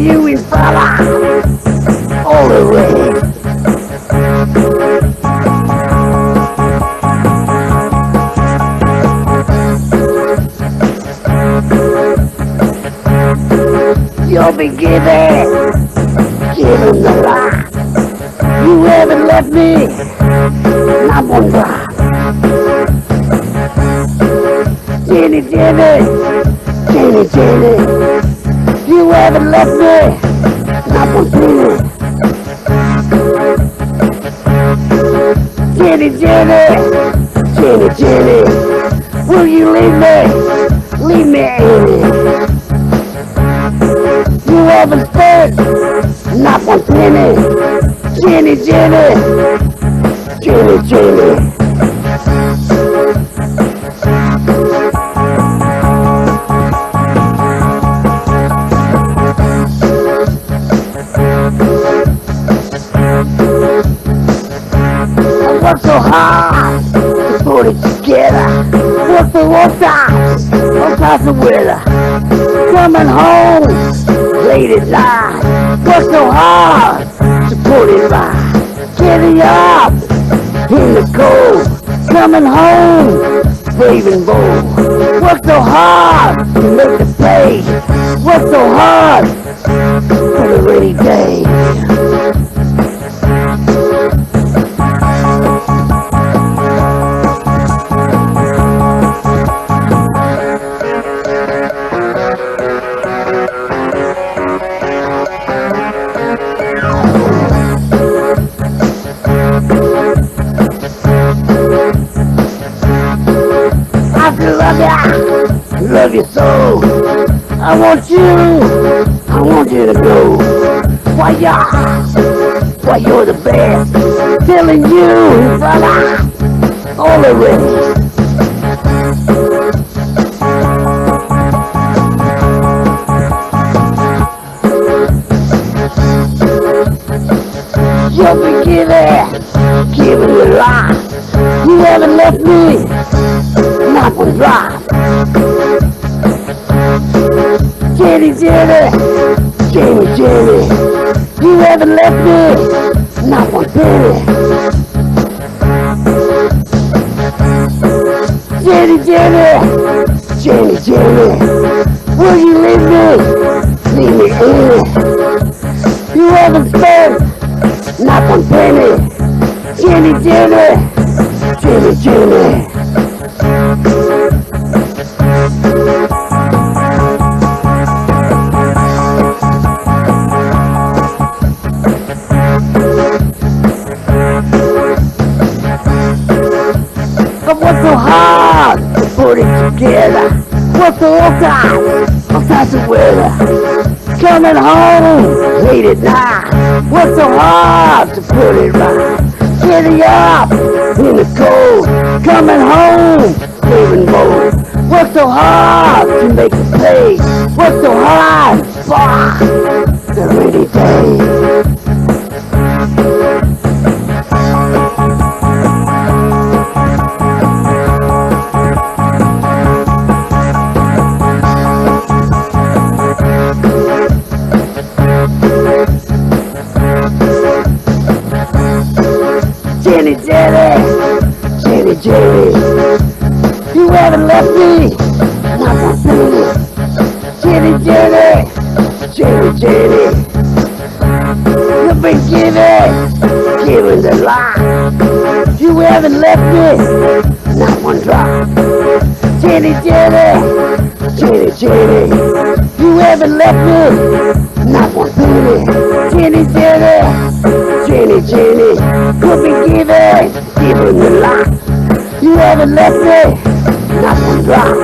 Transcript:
you in fella all the way. You'll be giving the lie. You haven't left me, not one drop. Jenny, you haven't left me, not one penny. Jenny, will you leave me? Leave me, Amy. You haven't spent not one penny. Jenny. I worked so hard to put it together. Worked for all types of weather. Coming home late at night. Worked so hard to put it right. Getting up in the cold. Coming home brave and bold. Worked so hard to make the pay. Worked so hard for the rainy day. Love you so. I want you to go. Why you're the best. Telling you, brother, all the rest. You'll be giving your life. You haven't left me, not one drop. Jenny, you haven't left me, not one penny. Jenny, will you leave me? Leave me in. You haven't spent, not one penny. Jenny. I worked so hard to put it together. Worked all types of weather. Coming home late at night. Worked so hard to put it right. Getting up in the cold. Coming home brave and bold. Worked so hard to make the pay. Worked so hard for the rainy day. Jenny, you haven't left me, not one penny. Jenny, you've been giving the lie. You haven't left me, not one drop. Jenny, you haven't left me, not one penny. Jenny, could be giving the lie. You haven't left me, not one drop.